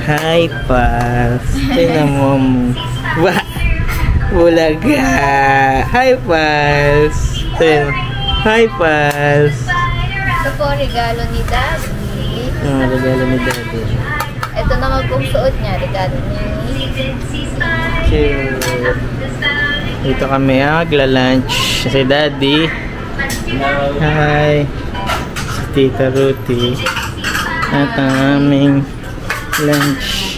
Hi, Pals. Tingnan mo. Bulaga. Hi, Pals. Tingnan mo. Hi, Pals. Ito po, regalo ni Daddy. Regalo ni Daddy. Ito naman pong suot niya, regalo ni Cute. Dito kami magla-lunch. Si Daddy. Hi. Si Tita Ruthie. At ang aming lunch.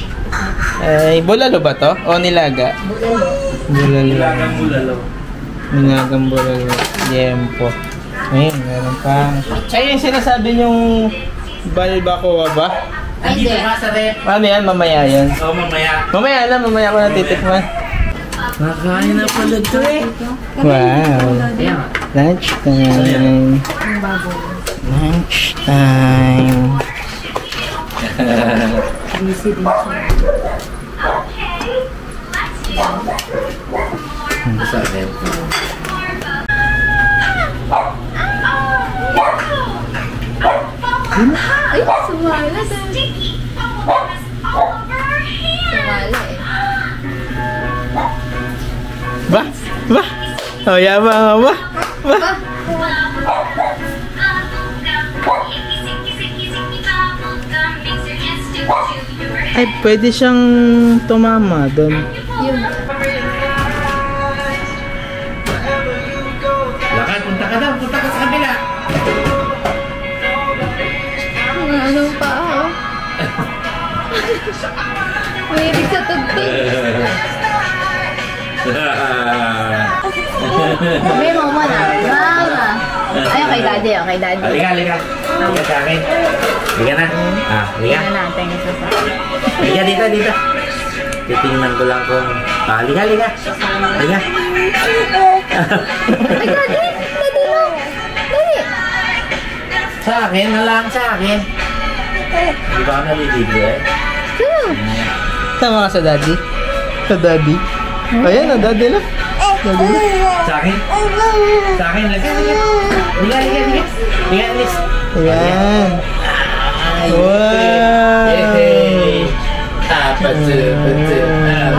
Ay, bulalo ba to? O nilaga? Bulalo. Nilagang bulalo. Yempo. Ayun, meron pang... Ay, yung sinasabi niyong balbacoa ba? Andito ka sa rep. Ano yan? Mamaya yan? Oo, mamaya. Mamaya ko natitikman. Nakain na pala ito eh. Wow. Lunch time. Lunch time. Sa rep. Ay, sumala. Sumala eh. Ba? Oh, yabang ba? Ay, pwede siyang tumama doon. Yun. Lakad, punta ka daw. Punta ka sa kabila. Ano pa ako? Mahilig sa tugtog. Sabi mo mo na. Mama. Ayun kay Daddy. Kay Daddy. Halika. Halika sa akin. Halika na. Halika. Tingnan natin isa sa... Halika dito. Titingnan ko lang kung... Halika. Ay, Daddy! Daddy mo! Daddy! Sa akin, nalang sa akin. Di ba ako naliligo eh? Tama ka sa Daddy? Sa Daddy? Ayan na, Daddy lang. Daddy lang. Sa akin? Sa akin, halika. Alis. Ayan. Wow!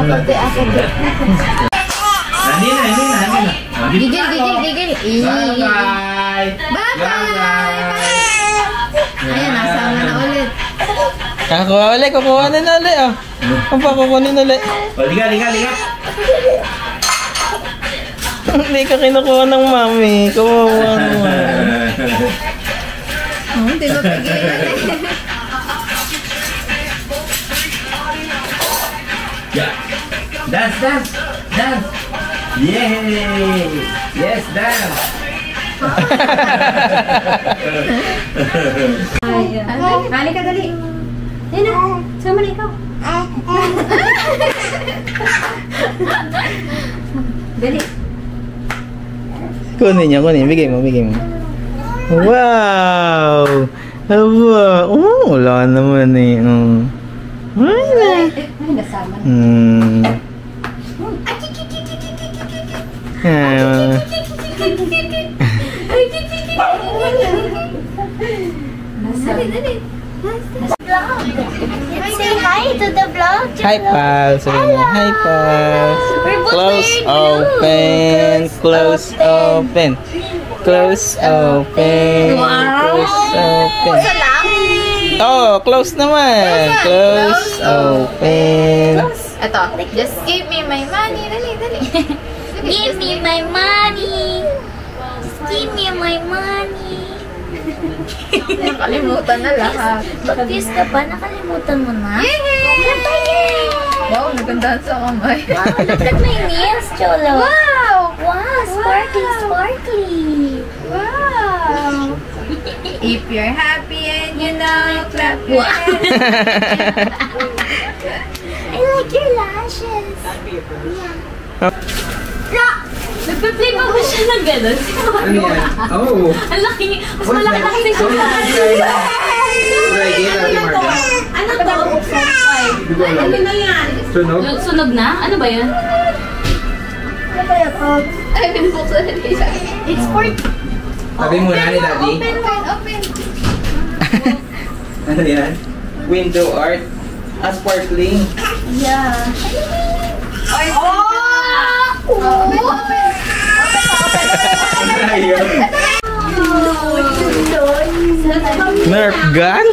Apate. Hanina. Gigil. Bye-bye. Ayan, nasama na ulit. Kukuhanin na ulit, oh. Ang pakukunin ulit. Halika. Hindi ka kinukuha ng mami. Kukuha naman. Hindi ba pigilan eh? Yeah. Dance. Yay! Yes, dance. Halika, dali. Dina, sama na ikaw. Dali. Kunin. Bigay mo. Wow! Aba! Oh, wala naman eh. Ay, nasama na. Dali. Say hi to the vlog. Hi, Pals. Hi, Pals. Close open. Oh, close naman. Close open. Ito, just give me my money. Dali. Give me my money. Just give me my money. Nakalimutan na lahat. Bakit ka ba? Nakalimutan mo na? Wow, nagandahan sa kamay. Wow, look at my nails, Cholo. Wow! Wow, sparkly. Wow! If you're happy and you know, clap your Wow. I like your lashes. Yeah. Nagpe-play pa ba siya ng gano'n? Ano yan? Oh! Ang laki, mas malaki na kasi siya. Ano to? Ano na yan? Sunog? Sunog na? Ano ba yan? Ay, binubuksan na siya. It's for... Sabi muna ni Daddy. Open. Ano yan? Window art. Sparkling. Yeah. Nerf gun?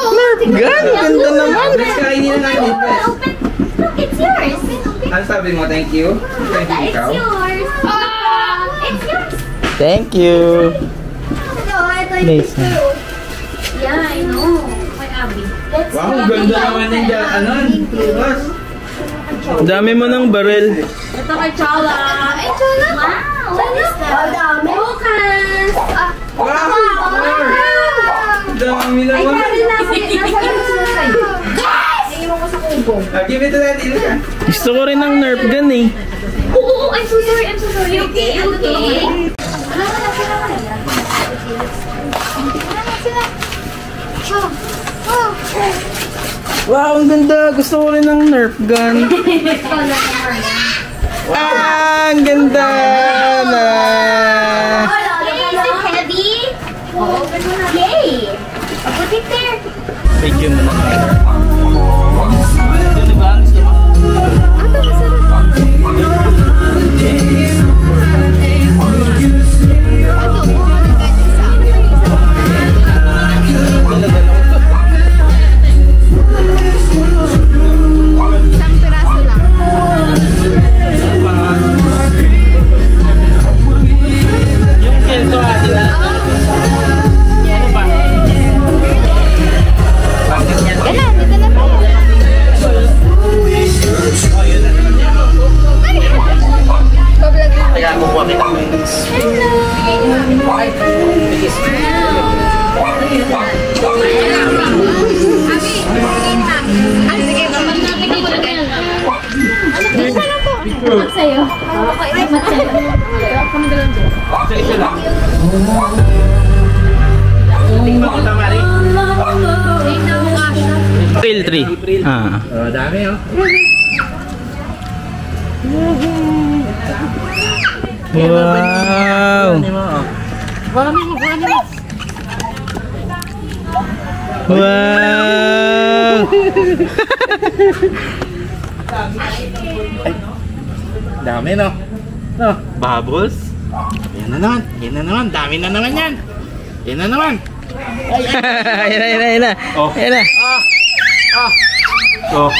Nerf gun? Ganda naman. Kainin na natin. Look, it's yours. Ano sabi mo? Thank you? Thank you, ikaw? It's yours. It's yours. Thank you. Nice. Yeah, I know. Kay Abby. Wow, ang ganda naman yung ano, Lucas. Dami mo ng baril. Ito kay Chola. Ay, Chola. Wow. What is that? Dami. Lucas. Wow! Dami naman. Give it to that, Ilka. Gusto ko rin ng Nerf gun eh. Oh, I'm so sorry. I'm so sorry. Okay, okay. Wow, ang ganda. Gusto ko rin ng Nerf gun. Ah, ang ganda na. Okay, is it heavy? Yay! I'll put it there. Thank you muna. Sa'yo. Kami dalang dyan. Isa lang. Tingnan ko tamari. April 3. Ah. Oh, dami oh. Wow. Wow. Dami no. No. Bubbles. Yan na naman. Yan na naman. Dami na naman yan. Yan na naman. Yan na. Oh. Yan na. Oh.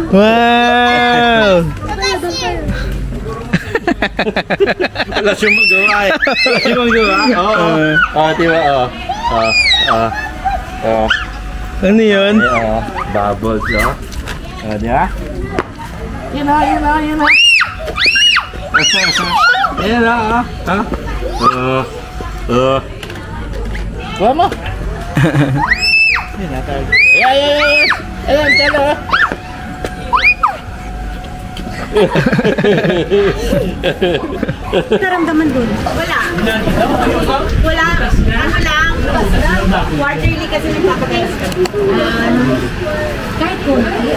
Wow. Wala siyang magawa eh. Wala siyang magawa. Oo. Diba? Ano yun? Bubbles, no? Diba? Yun na. Yun na, ha? Kuha mo. Yun na tayo. Ayan, talo. Naramdaman dun? Wala. Ano lang? Quarterly kasi nagpapatest. Kahit konti.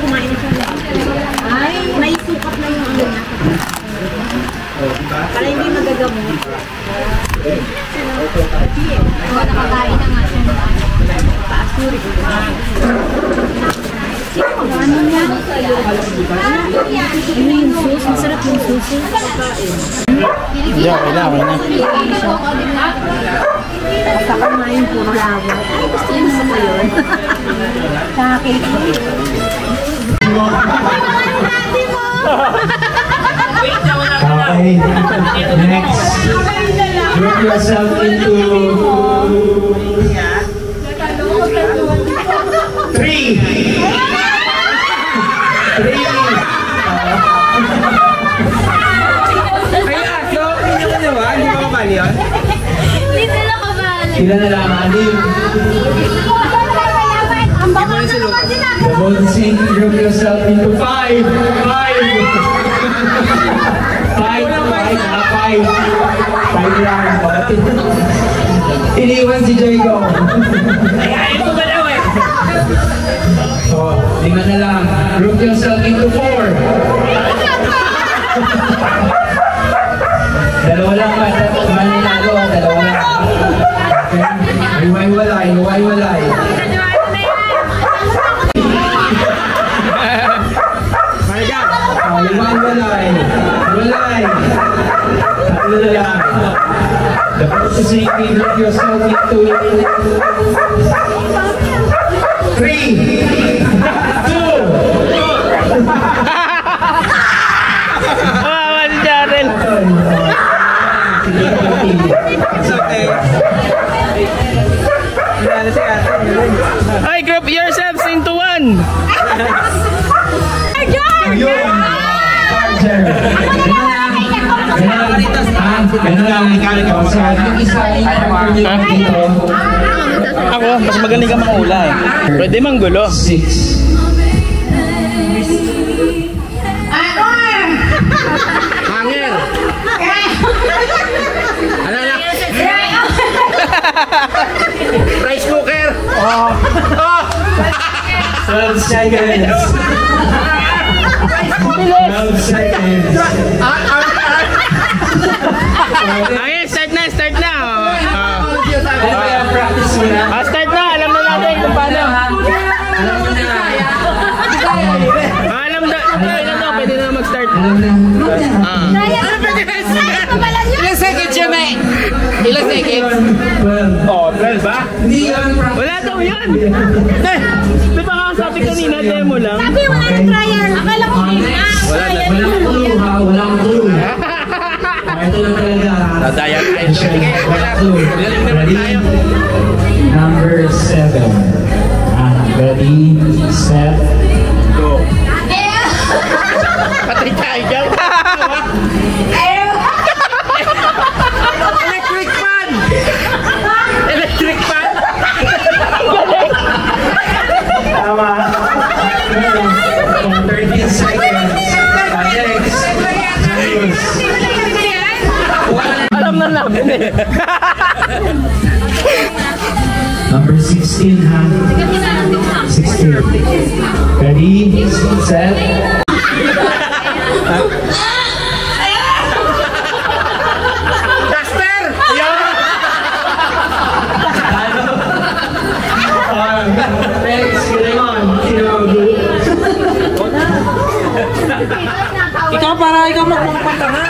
Kumain na siya. Ay, may sukat na yung ano niya. Para hindi magagamot. Nakakain na nga siya. Paasuri. Ano niya? Ano yung sauce? Ang sarap yung sauce. Yeah, okay na. Basta kumain puro laway. Ay, gusto mo yun. Sakit. Okay, next. Group yourself into 3. Sila na lang, Alim. Bonsing, group yourself into 5. 5 lang. Iniwan si Jago. So, 5 na lang. Group yourself into 4. Dalawa lang ba? Manilalo, dalawa lang. na lang. The processing team, group yourself into 3, 2. Wawa si Jarel. It's okay. Ay, group yourselves into 1. Ako, mas magaling ka mangula eh. Pwede manggulo. 6. Hanger! Ano na? Rice cooker! 12 seconds. 12 seconds. Okay, start na. Practice mo na. Start na, alam na natin kung paano. Alam na, pwede na mag-start. Ilang seconds yun, eh? Ilang seconds? 12 ba? Wala daw yan. Di ba kakasabi kanina, demo lang? Sabi, wala na trial. Akala ko Walang clue. Ito lang talaga. Nadaya tayo. Sige, wala. Galing naman tayo. Number 7. Ready, set, go. Patay tayo dyan. Electric fan! Electric fan! Tama. 13 seconds. Next. Alam na namin eh. Number 16, ha? 16. Ready, set. Duster! Next, going on. Ikaw para ikaw magpapanta ha.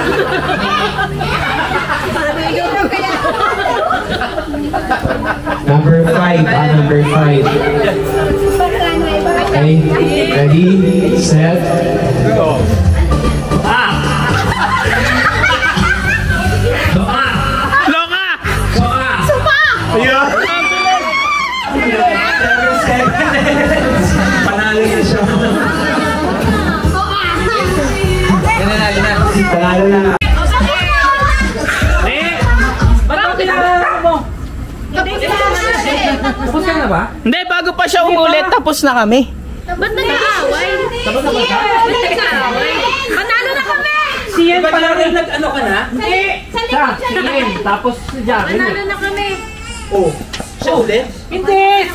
Number 5, number 5. Okay, ready, set, go. Loka! Ayun. 7 seconds. Panalo na siya. Panalo na. Tapos ka na ba? Hindi, bago pa siya umulit, tapos na kami. Ba't nag-aaway? Tapos na ba ka? Manalo na kami! Si Yen pala rin nag-ano ka na? Hindi! Siya, si Yen. Tapos si Jaren. Manalo na kami! Oh. Siya ulit? Hindi!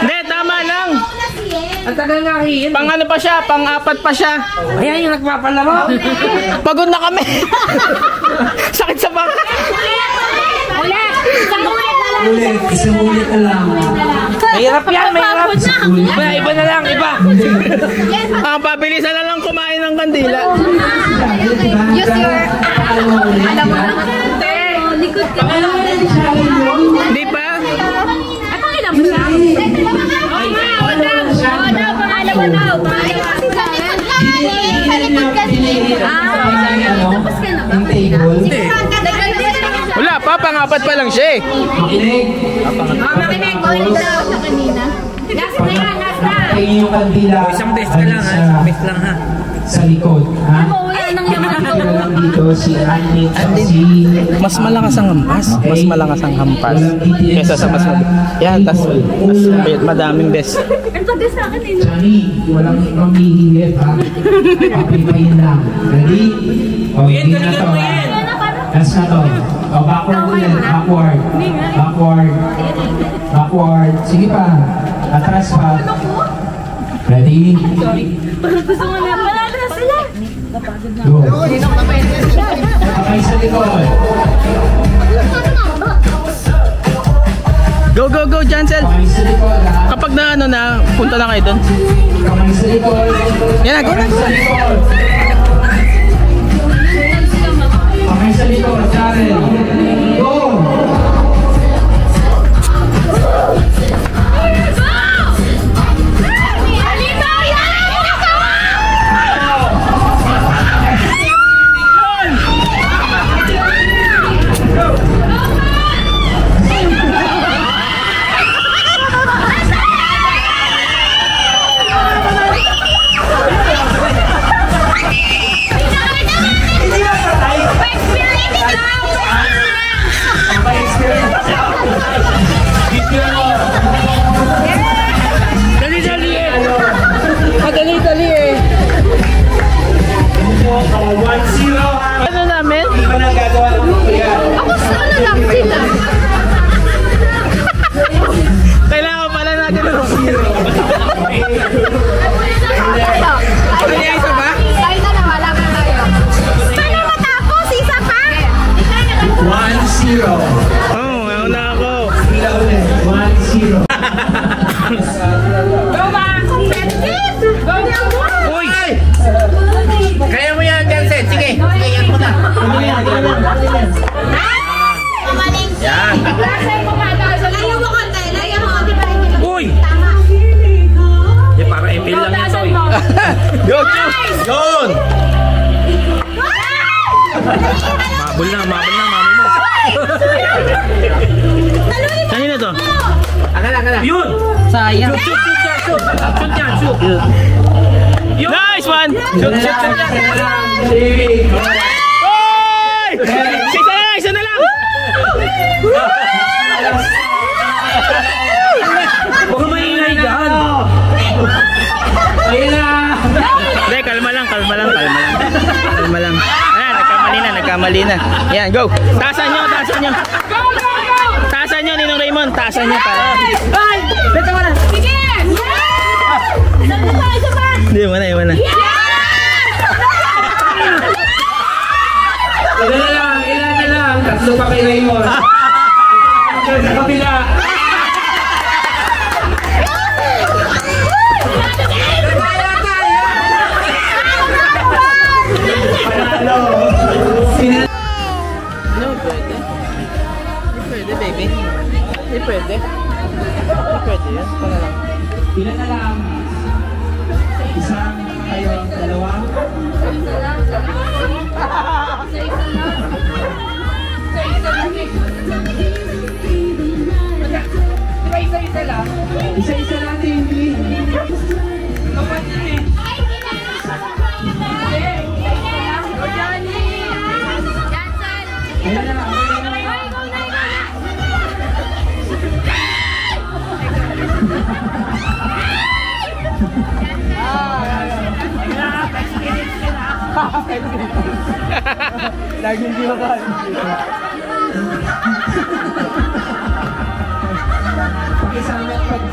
Hindi, tama lang. Ang tagal nga Yen. Pang ano pa siya, pang-4 pa siya. Ayan yung nagpapalaro. Pagod na kami. Sakit sa baka. Ulit! Isang ulit na lang! Isang ulit na lang. Mahirap yan, mahirap. Iba na lang, iba. Pabilisan na lang kumain ng kandila. Use your... Alam mo na. Likod ka. Hindi pa? Ay, pangilan mo siya? Oo daw, pangalan mo daw. Sa likod kasi. Tapos ka na ba? Wala pa, pang-4 pa lang siya eh. Makinig. Makinig ko ulit daw sa kanina. Last na yan, last na. Kayo yung kandila. Isang best ka lang ha, isang best lang ha. Sa likod, ha? Wala nang yaman ko. Kaya lang dito si Andy at si... Mas malakas ang hampas. Mas malakas ang hampas. Kesa sa mas yan, tas mas madaming des. Ano ba din sa akin eh? Johnny, walang mamihigit, ha? Papipayin lang. Ready? O, hindi na to, ha? Last na to. O, backward ulit. Backward. Backward. Backward. Sige pa. Atras pa. Ready? Gusto mo na pala na sila. Go. Kamay sa likod. Go, go, go, Jansel. Kamay sa likod, ha? Kapag na ano na, punta na kayo doon. Kamay sa likod. Yan na, go na. Kamay sa likod. Kamay sa likod. Jared. natin. Go! Dali eh. 1-0. Ano namin? Hindi pa nagagawa ng kuya. Ako sana lang sila. Kailangan pala natin ng Ano yung isa ba? Tayo na wala ka tayo. Paano matapos? Isa pa? 1-0. Oo, nauna ako. 1-0. Uy! Kaya mo yan, Jensen. Sige. Sige, yan mo na. Yan. Layo mo konti. Layo mo. Di ba rin Uy! tama? Yan, para email lang ito eh. Yun! Yun! Mabul na, mami mo. Kanina to? Akala. Yun! Sayang. Shoot yan, shoot. Nice one! Shoot yan. Oy! Isa na lang! Huwag ka maingay dyan. Ayun na! Hindi, kalma lang. Ayan, nagkamali na. Ayan, go! Taasan nyo. Taasan nyo, Ninong Raymond. Taasan nyo para. Ay! Beta mo na. Sige! Isa pa! Hindi, wala. Ilan na lang. Tatlo pa kay Raymond. Sa kabila. No, pwede. Hindi pwede, baby. Hindi pwede. Hindi pwede yan. Ito na lang. Ilan na lang? Isa, kayo, dalawa. Isa-isa lang, Timmy. Ayan na lang. Laging di makan.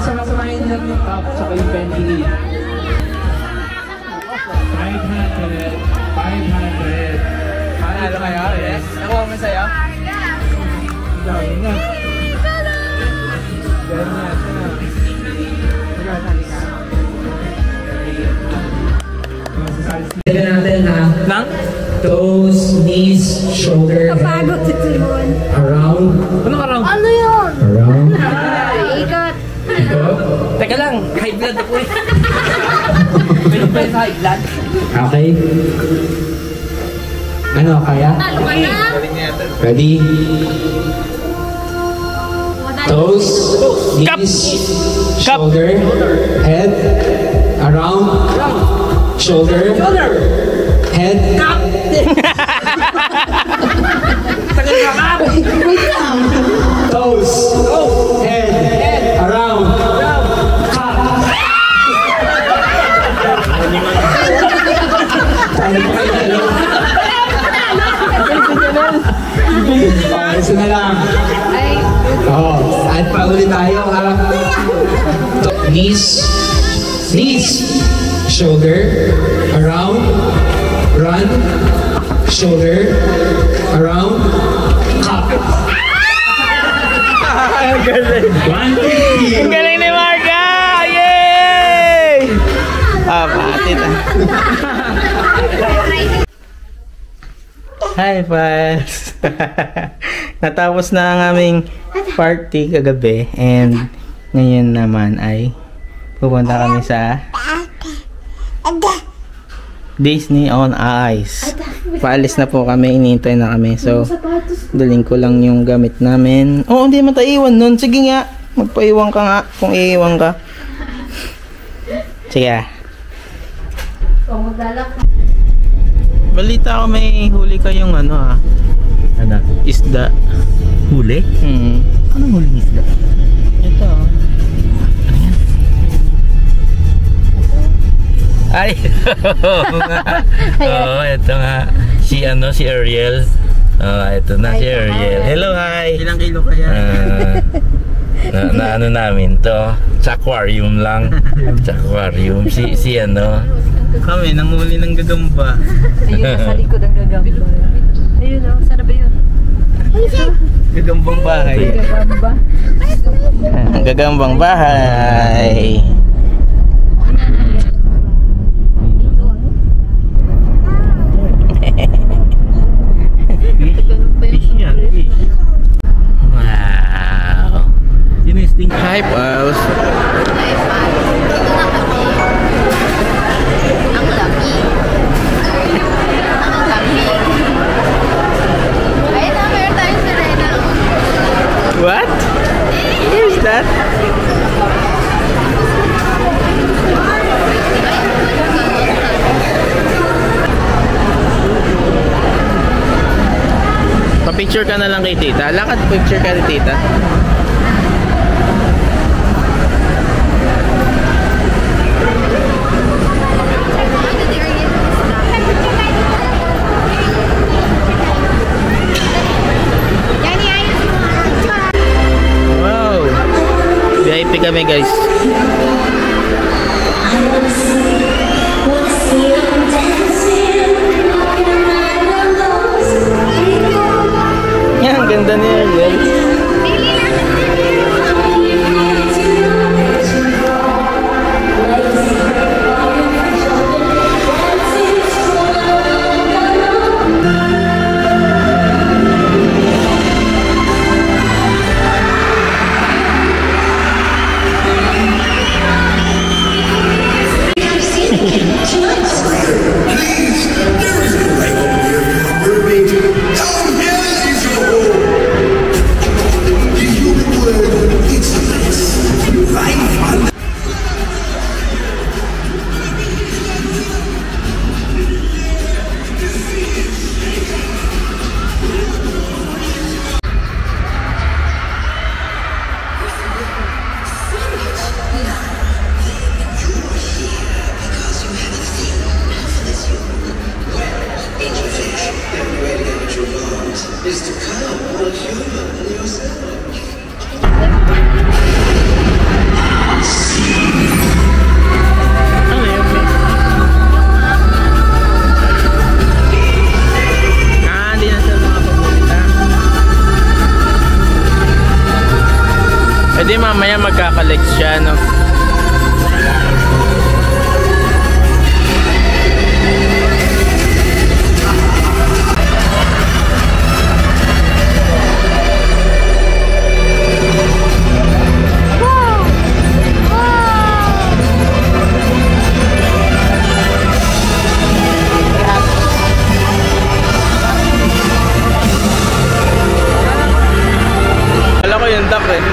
Sama-samahin lang yung top tsaka yung penny. 500. Ano kayo? Yes? Nakuha mo sa'yo? Gawin na. Tignan natin ha. Nang? Toes, knees, shoulder, head, Pagod si Timon. around, Ano ka raw? Ano yun? around, Ikot. ito. Teka lang, high blood ako eh. Meron pa yung high blood? Okay. Ano, kaya? Talo ka na. Ready? Toes, knees, shoulder, head, around, shoulder, head. Toes, head, around, isa na lang. Oh, at pa ulit tayo ha. Knees, shoulder, around, run, shoulder, around, up. Ang galing. 150. Ang galing ni Marga! Yay! Patit ah. Hi, Pals! Natapos na ang aming party kagabi and ngayon naman ay pupunta kami sa Disney on Ice. Paalis na po kami, inintay na kami. So, daling ko lang yung gamit namin. Oh, hindi mataiwan nun. Sige nga, magpaiwan ka nga kung iiwan ka. Sige. Balita ko may huli kayong ano ah. Ano? Isda. Huli? Anong huling isda? Ito. Ay! Oo, ito nga. Si Ariel. Ito na si Ariel. Hello, hi! Ilang kilo kaya? Na ano namin to? Sa aquarium lang. Sa aquarium. Si Kami, nanghuli ng gagamba. Ayun, nasa likod ang gagamba. Ayun, oh, sana ba yun? Gagambang bahay. Gagamba. Gagambang bahay. Wow. Hi, Pals. Ang laki. Ang laki. Ayun na, meron tayong sirena. What? Where's that? Pa-picture ka na lang kay tita. Lakad picture ka kay tita. Wow! VIP kami guys. Yan, ang ganda niya Ariel. Pwede mamaya magkaka-collect siya, no? Wala ko yung duck eh.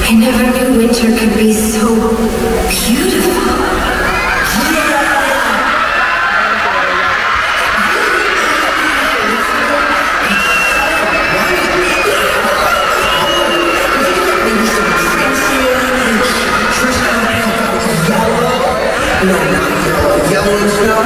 I never knew winter could be so beautiful. Yellow snow.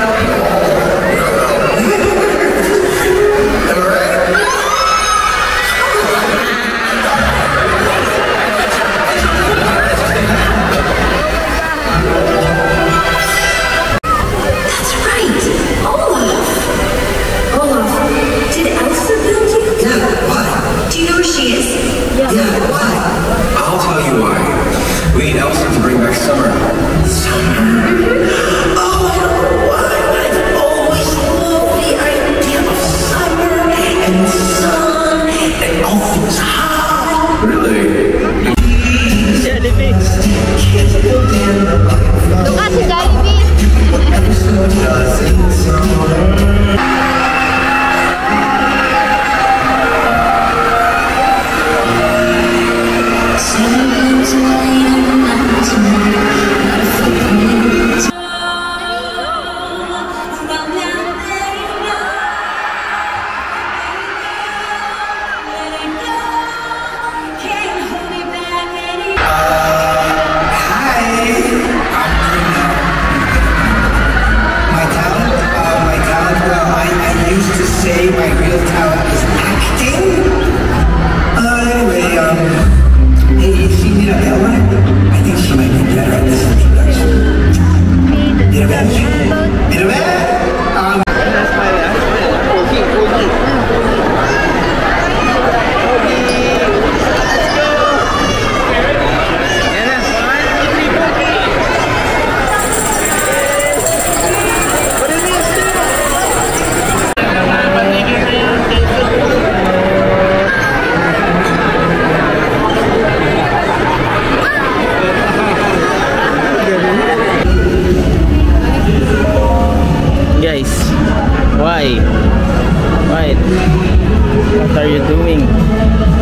What are you doing?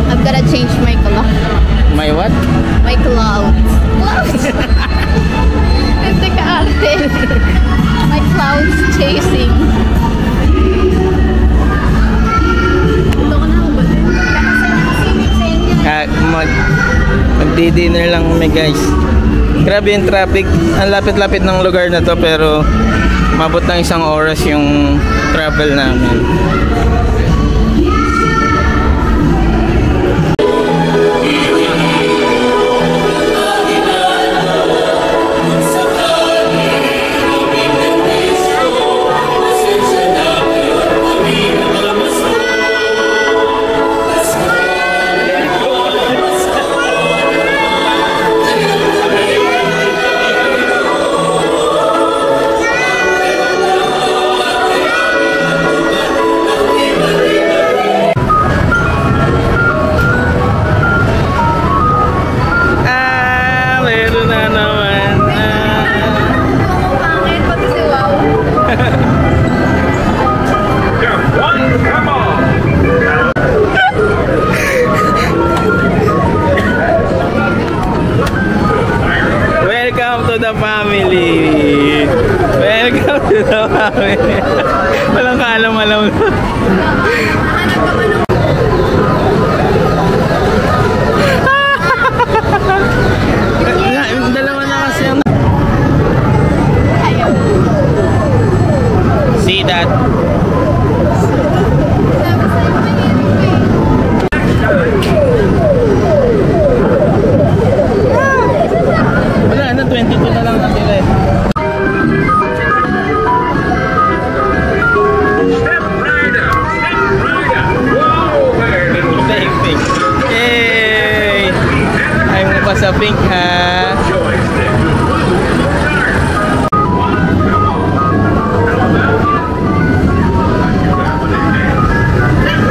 I'm gonna change my clothes. My what? My clouds. Clouds? Hindi ka arte. My clouds chasing. Magdi-dinner lang kami guys. Grabe yung traffic. Ang lapit-lapit ng lugar na to pero mabot ng 1 oras yung travel namin. Welcome to the family. Welcome to the family. Walang kaalam-alam. Dalawa na kasi ang see that. Wala na, 22 na lang natira eh. Step rider! Wow! Pink. Yay! Ay mo pa sa pink ha?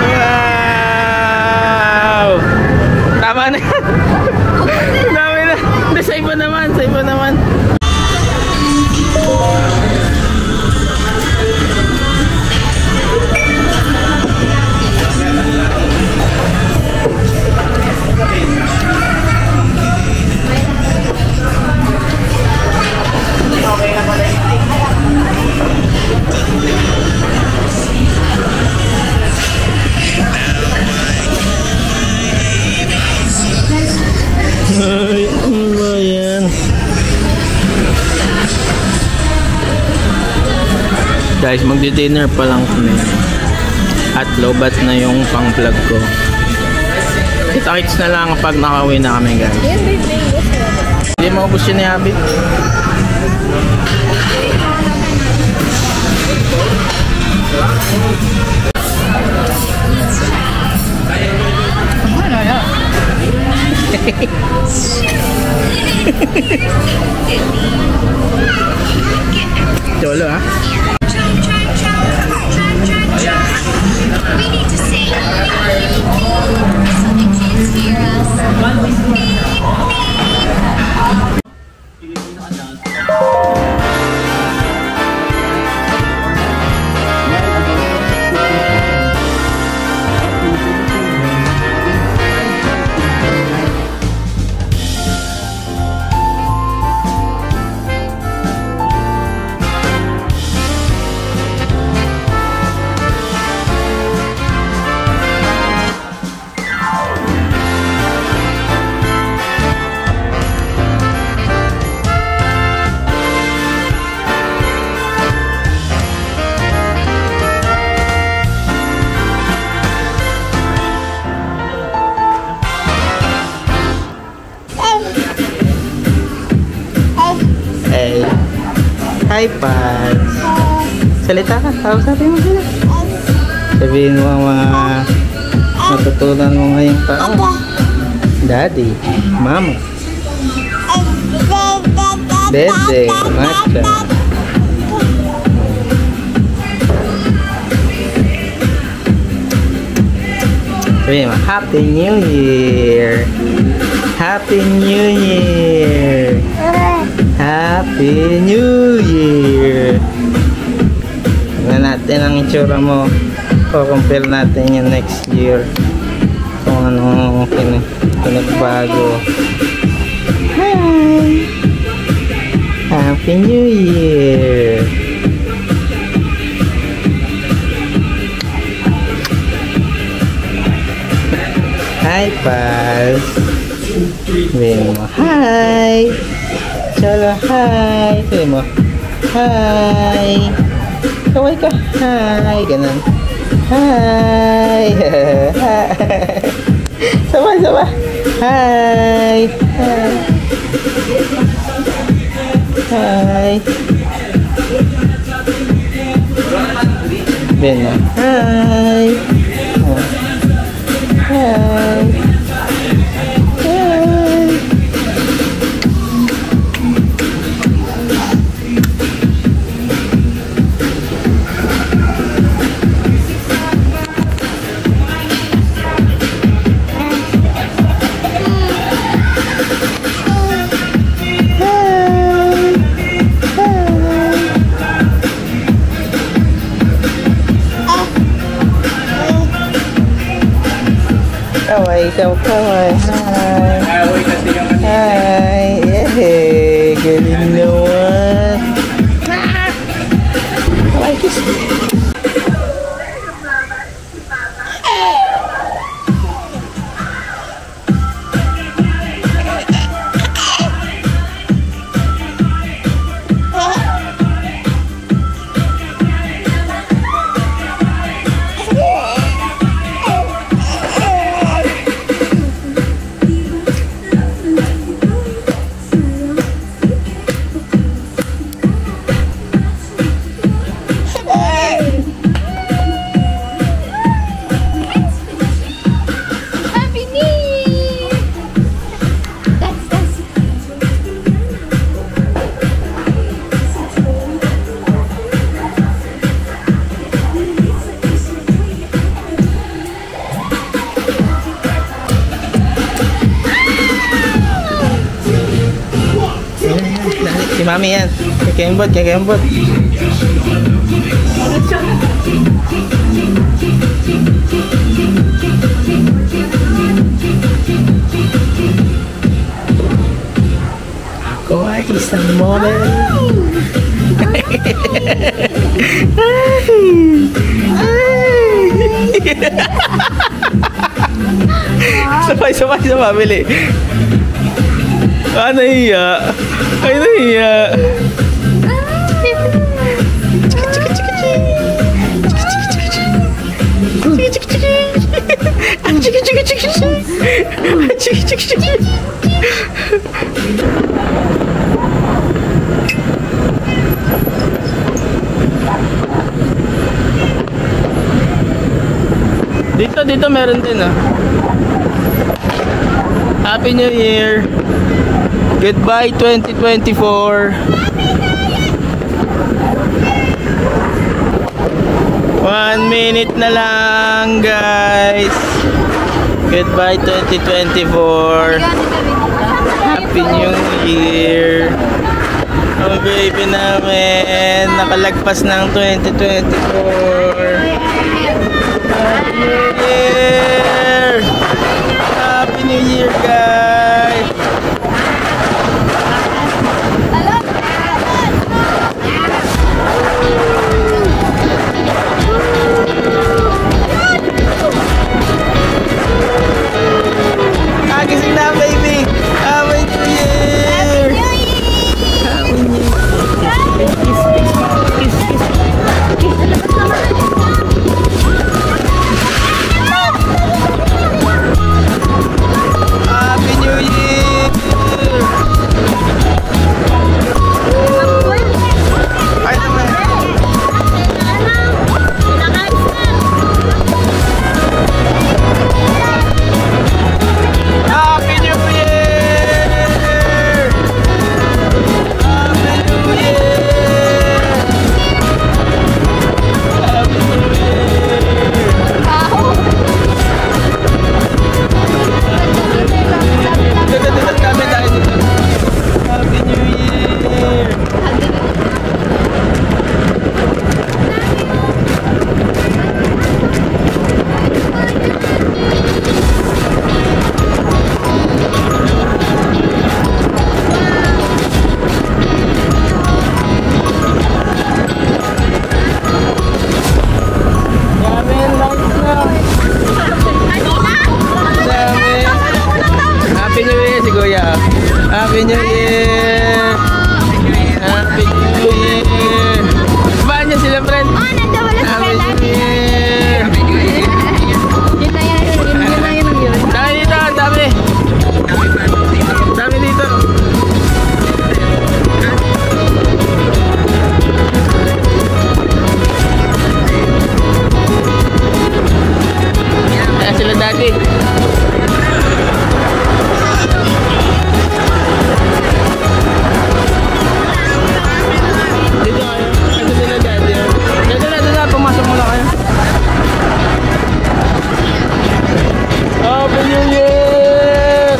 Wow! Tama na yan! Dami na! Hindi, sa iba naman! Sa iba naman! Guys, magdi-dinner pa lang kami. At lobat na yung pang-vlog ko. Kita-kits na lang pag nakauwi na kami, guys. Hindi maubos yun ni Abby. Cholo, ha? We need to sing. So the kids hear us. Hey. Hi, Pads. Salita ka. Sabi mo sila. Sabihin mo ang mga matutunan mo ngayong taon. Daddy. Mama. Dede. Matcha. Sabihin mo, Happy New Year. Happy New Year. Happy New Year! Tingnan natin ang itsura mo. O-compare natin yung next year. Kung ano pinagbago. Hi! Happy New Year! Hi, Paz! Sabihin mo, hi! Chalo, hi! Sabihin mo, hi! Kaway ka, hi! Ganun. Hi! Sama! Hi! Hi! Hi! Sabihin mo, hi! Hi! Kaway. Hi. Hi. Yay. Galing naman. Kaway, kiss. Si Mami yan. Kekembot. Ako ay isang model. Sabay, bili. Ah, nahiya. Ay, nahiya. Chika. Dito meron din ah. Happy New Year. Goodbye 2024. 1 minute na lang guys. Goodbye 2024. Happy New Year. Ang baby namin nakalagpas ng 2024. Happy New Year! Happy New Year guys! Gising na baby! Happy New Year! Happy New Year! Kiss, kiss, kiss, kiss. Happy New Year! Ay naman! Happy New Year! Happy New Year! Happy New Happy New Year! Happy New Year si Kuya. Happy New Year. Happy New Year. Saan niya sila, friend? Oh, nagdawala sa Happy New Year. Yun na yun. Dami dito, dami. Dami dito. Ayan sila dati. Dito kayo. Ito sila dati. Dito na. Pumasok muna kayo. Happy New Year!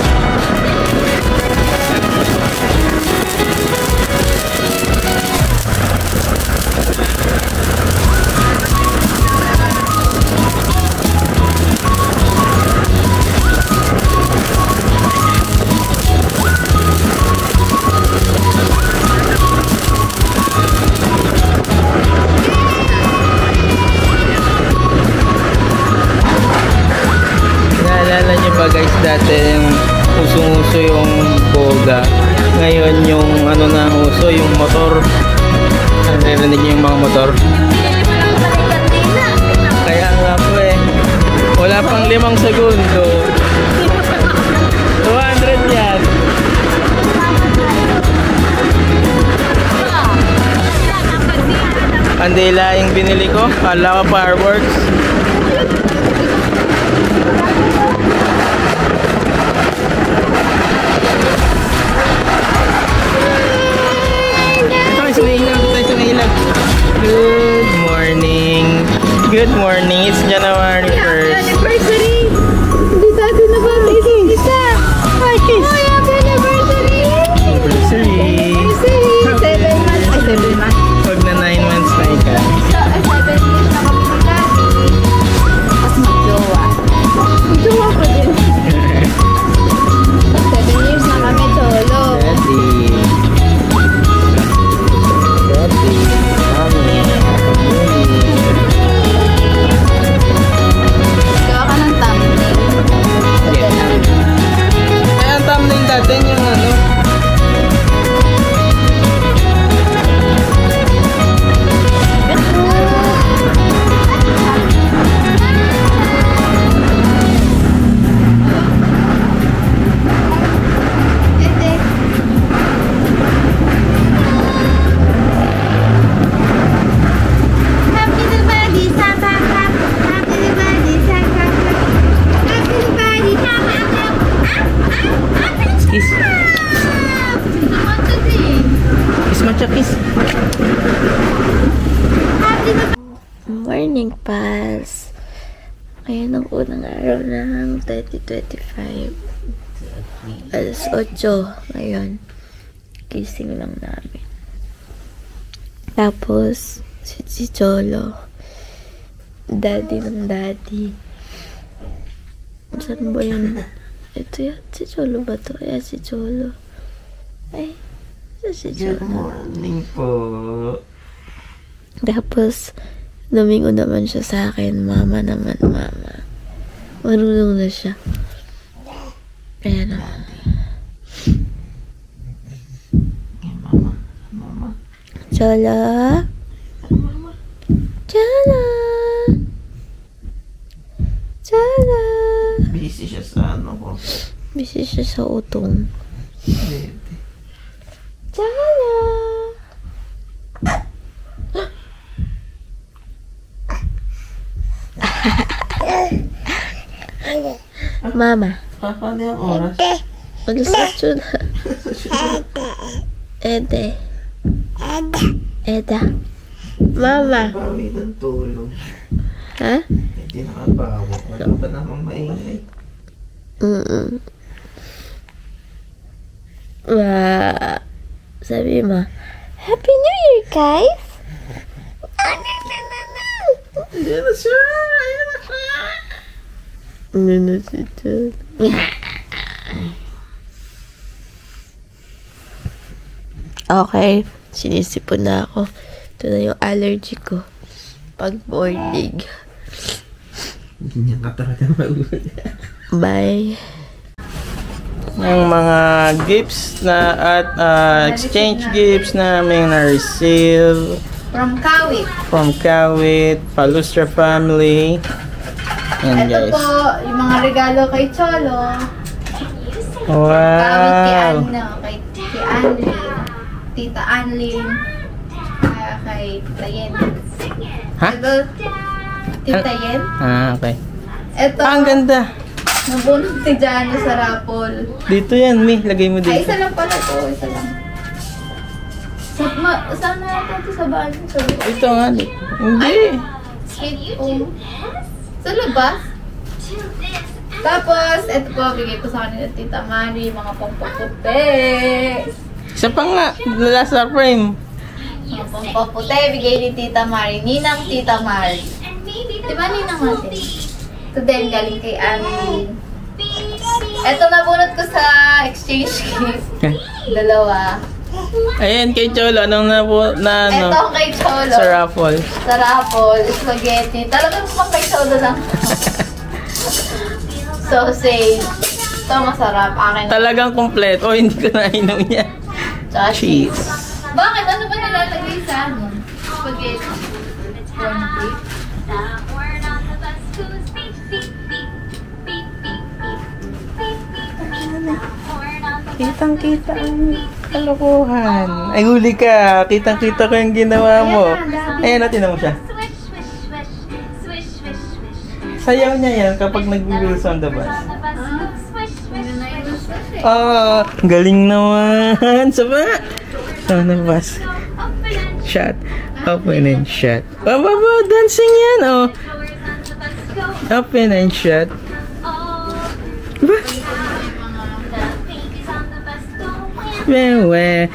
Naalala niyo ba guys dati yung usong-uso yung boga, ngayon yung ano na uso yung motor. Narinig niyo yung mga motor? Kaya nga po eh, wala pang 5 segundo 200 yan. Kandila yung binili ko, kala ko fireworks. Good morning. Good morning. It's January 1st. Anniversary! Hindi tayo na ba? Isa! Hi, kiss! Oh, happy anniversary! Anniversary. 7 months. Ay, 7 months. Pag na 9 months na ika. 7 years na kami ni Daddy. Ngayon ang unang araw ng 2025. Alas 8 ngayon. Gising lang namin. Tapos, si Cholo. Daddy ng daddy. Saan ba yun? Ito yan. Si Cholo ba to? Ayan si Cholo. Ay, si Cholo. Good morning po. Tapos, lumingon naman siya sa akin. Mama naman, mama. Marunong na siya. Ayan o. Cholo? Cholo? Cholo? Busy siya sa ano ko. Busy siya sa utong. Pwede. Cholo? Mama. Paano yung oras? Alas 8 na. Ede. Eda. Mama. Bawi ng tulog. Ha? Hindi nakabawa. Wala pa namang maingay. Sabi mo, Happy New Year, guys! Hindi na siya! Ayan na siya! Ano na si Chad? Okay, sinisipon na ako. Ito na yung allergy ko. Pag morning. Hindi niya ka talaga maulit. Bye. Yung mga gifts na at exchange gifts namin na-receive From Kawit. from Kawit, Palustra family. Yan Ito guys. po, yung mga regalo kay Cholo. Kawit kay Wow! kay Anlin. Tita Anlin. Kay Tita Yen. Ha? Ito, Tita Yen. Ah, okay. Ito, Ah, ang ganda. nabunod si Jano sa raffle. Dito yan, Mi. Lagay mo Ay, dito. isa lang pala to. Isa lang. Saan na ito sa bahay? Sa loob? Ito nga. Hindi. Oh. Sa labas? Tapos, ito po, bigay ko sa kanila Tita Mari, mga pampaputi. Isa pa nga. Last frame. Mga pampaputi, bigay ni Tita Mari. Ninang Tita Mari. Diba ninang natin? Ito din, galing kay Annie. Ito nabunot ko sa exchange gift. Dalawa. Ayan, kay Cholo. Anong na ano? Ito kay Cholo. Sa raffle. Sa raffle, spaghetti. Talagang pang kay Cholo lang. Sausage. Ito masarap. Akin. Talagang kompleto. Hindi ko nainom niya. Tsaka Cheese. Bakit? Ano ba nilalagay sa ano? Spaghetti. Corn beef. Kitang-kita ang kalokohan. Ay, huli ka. Kitang-kita ko yung ginawa mo. Ayan, natin mo siya. Sayaw niya yan kapag nag-wheels on the bus. Oh, galing naman. Saba. On the bus. Shot. Open and shut. Oh, baba, dancing yan, oh. Open and shut. Ba? Weh.